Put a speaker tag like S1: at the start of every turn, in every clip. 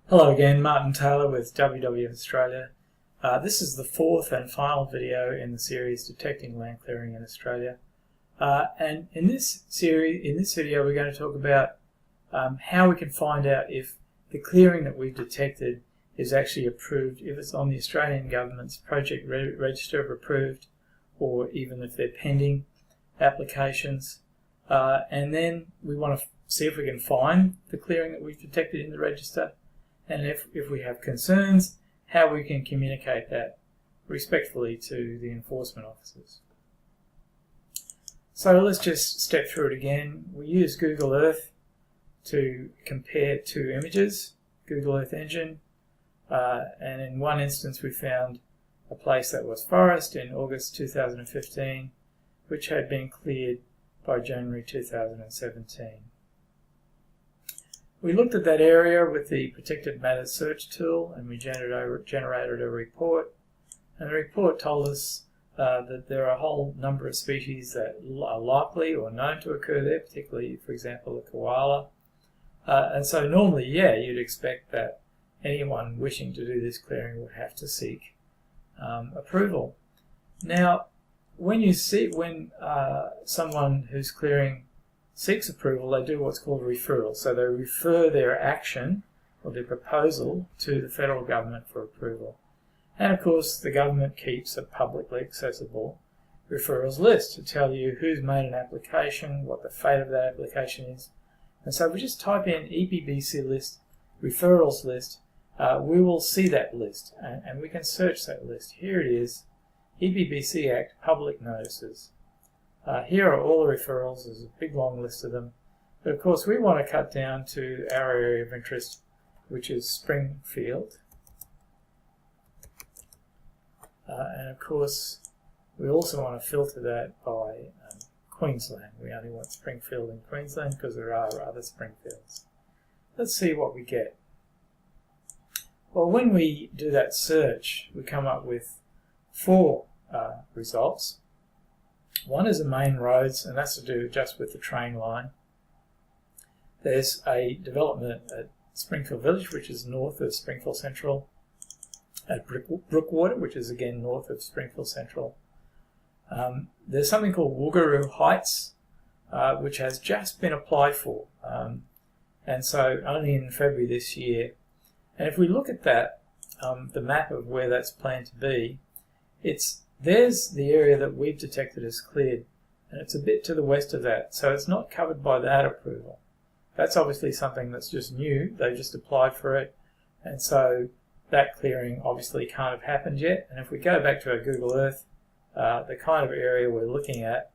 S1: Hello again, Martin Taylor with WWF-Australia. This is the fourth and final video in the series Detecting Land Clearing in Australia. And in this video we're going to talk about how we can find out if the clearing that we've detected is actually approved, if it's on the Australian Government's project register of approved, or even if they're pending applications. And then we want to see if we can find the clearing that we've detected in the register. And if we have concerns, how we can communicate that respectfully to the enforcement officers. So let's just step through it again. We use Google Earth to compare two images, Google Earth Engine, and in one instance we found a place that was forest in August 2015, which had been cleared by January 2017. We looked at that area with the Protected Matters search tool, and we generated a report. And the report told us that there are a whole number of species that are likely or known to occur there, particularly, for example, the koala. And so normally, you'd expect that anyone wishing to do this clearing would have to seek approval. Now, when someone who's clearing seeks approval, they do what's called a referral. So they refer their action or their proposal to the federal government for approval. And of course the government keeps a publicly accessible referrals list to tell you who's made an application, what the fate of that application is. And so if we just type in EPBC list, referrals list, we will see that list and we can search that list. Here it is, EPBC Act Public Notices. Here are all the referrals. There's a big long list of them. But of course we want to cut down to our area of interest, which is Springfield. And of course we also want to filter that by Queensland. We only want Springfield in Queensland because there are other Springfields. Let's see what we get. Well, when we do that search, we come up with four results. One is the main roads, and that's to do just with the train line. There's a development at Springfield Village, which is north of Springfield Central, at Brookwater, which is again north of Springfield Central. There's something called Woogaroo Heights, which has just been applied for, and so only in February this year. And if we look at that, the map of where that's planned to be, there's the area that we've detected as cleared, and it's a bit to the west of that, so it's not covered by that approval. That's obviously something that's just new. They just applied for it, and so that clearing obviously can't have happened yet. And if we go back to our Google Earth, the kind of area we're looking at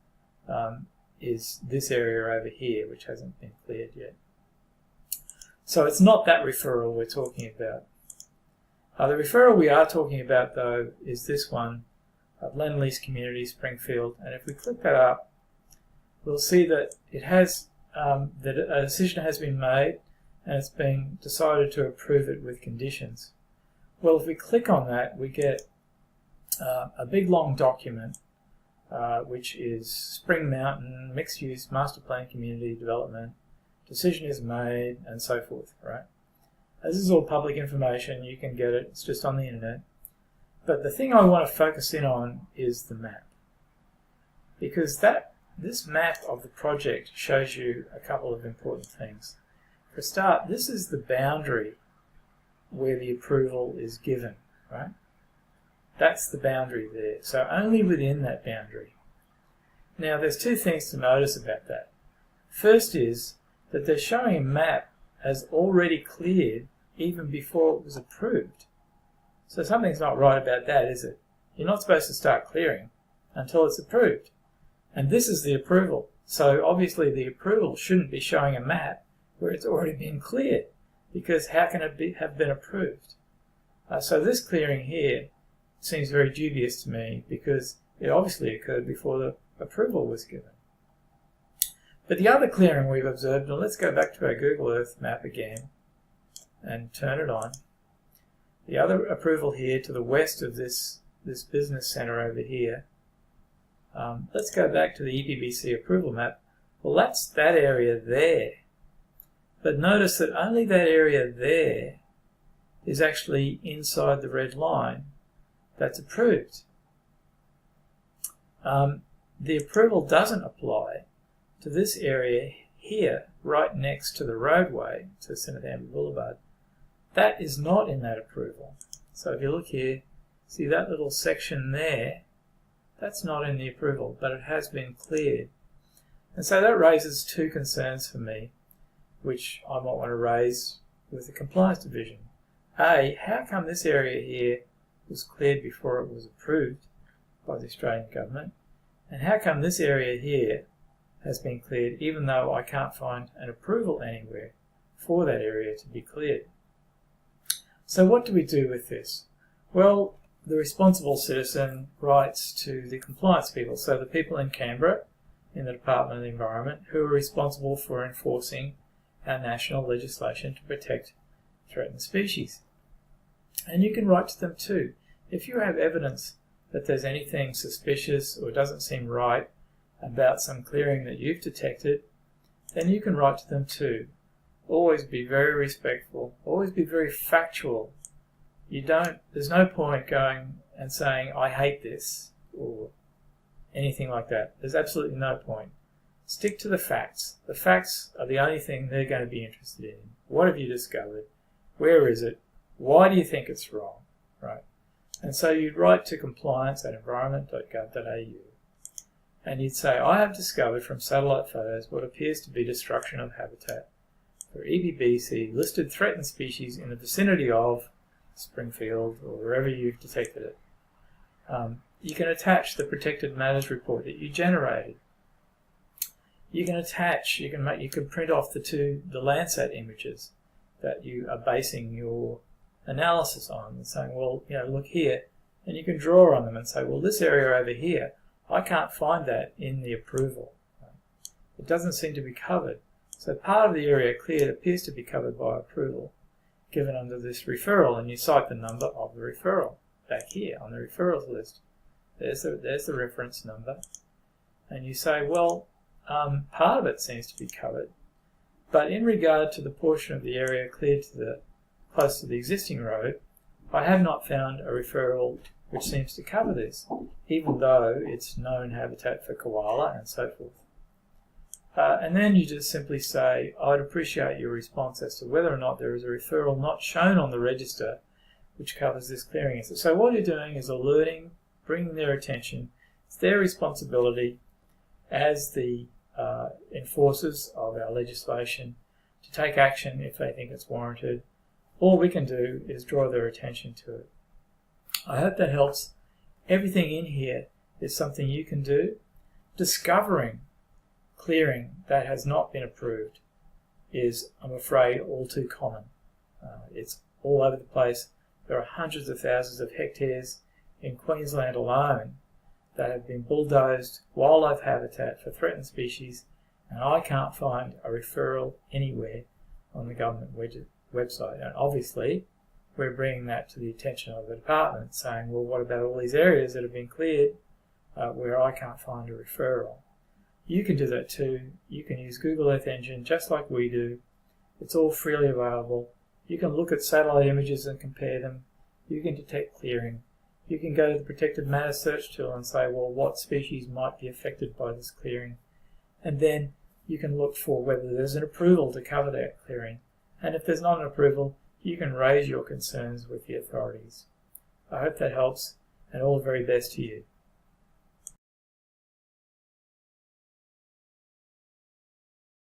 S1: is this area over here, which hasn't been cleared yet. So it's not that referral we're talking about. The referral we are talking about, though, is this one, Lend-Lease Community, Springfield, and if we click that up, we'll see that it has that a decision has been made and it's been decided to approve it with conditions. Well, if we click on that, we get a big long document which is Spring Mountain Mixed Use Master Plan Community Development, decision is made, and so forth, right? This is all public information, you can get it, it's just on the internet. But the thing I want to focus in on is the map, because this map of the project shows you a couple of important things. For a start, this is the boundary where the approval is given, right? That's the boundary there, so only within that boundary. Now there's two things to notice about that. First is that they're showing a map as already cleared even before it was approved. So something's not right about that, is it? You're not supposed to start clearing until it's approved. And this is the approval. So obviously the approval shouldn't be showing a map where it's already been cleared, because how can it have been approved? So this clearing here seems very dubious to me, because it obviously occurred before the approval was given. But the other clearing we've observed, and let's go back to our Google Earth map again and turn it on. The other approval here to the west of this business centre over here, let's go back to the EPBC approval map. Well, that's that area there. But notice that only that area there is actually inside the red line that's approved. The approval doesn't apply to this area here, right next to the roadway to Sinathamby Boulevard. That is not in that approval. So if you look here, see that little section there, that's not in the approval, but it has been cleared. And so that raises two concerns for me, which I might want to raise with the Compliance Division. A, how come this area here was cleared before it was approved by the Australian government? And how come this area here has been cleared even though I can't find an approval anywhere for that area to be cleared? So what do we do with this? Well, the responsible citizen writes to the compliance people, so the people in Canberra, in the Department of the Environment, who are responsible for enforcing our national legislation to protect threatened species. And you can write to them too. If you have evidence that there's anything suspicious or doesn't seem right about some clearing that you've detected, then you can write to them too. Always be very respectful, always be very factual. There's no point going and saying, I hate this, or anything like that. There's absolutely no point. Stick to the facts. The facts are the only thing they're going to be interested in. What have you discovered? Where is it? Why do you think it's wrong? Right? And so you'd write to compliance@environment.gov.au and you'd say, I have discovered from satellite photos what appears to be destruction of habitat for EBBC listed threatened species in the vicinity of Springfield or wherever you've detected it. You can attach the protected matters report that you generated. You can attach, you can print off the Landsat images that you are basing your analysis on and saying, well, look here, and you can draw on them and say, well, this area over here, I can't find that in the approval. It doesn't seem to be covered. So part of the area cleared appears to be covered by approval given under this referral, and you cite the number of the referral back here on the referrals list. There's the reference number, and you say, well, part of it seems to be covered, but in regard to the portion of the area cleared close to the existing road, I have not found a referral which seems to cover this, even though it's known habitat for koala and so forth. And then you just simply say, I'd appreciate your response as to whether or not there is a referral not shown on the register which covers this clearing. So what you're doing is alerting, bringing their attention. It's their responsibility as the enforcers of our legislation to take action if they think it's warranted. All we can do is draw their attention to it. I hope that helps. Everything in here is something you can do. Discovering clearing that has not been approved is, I'm afraid, all too common. It's all over the place. There are hundreds of thousands of hectares in Queensland alone that have been bulldozed wildlife habitat for threatened species, and I can't find a referral anywhere on the government website. And obviously, we're bringing that to the attention of the department, saying, well, what about all these areas that have been cleared where I can't find a referral? You can do that too. You can use Google Earth Engine just like we do. It's all freely available. You can look at satellite images and compare them. You can detect clearing. You can go to the Protected Matter search tool and say, well, what species might be affected by this clearing? And then you can look for whether there's an approval to cover that clearing. And if there's not an approval, you can raise your concerns with the authorities. I hope that helps, and all the very best to you.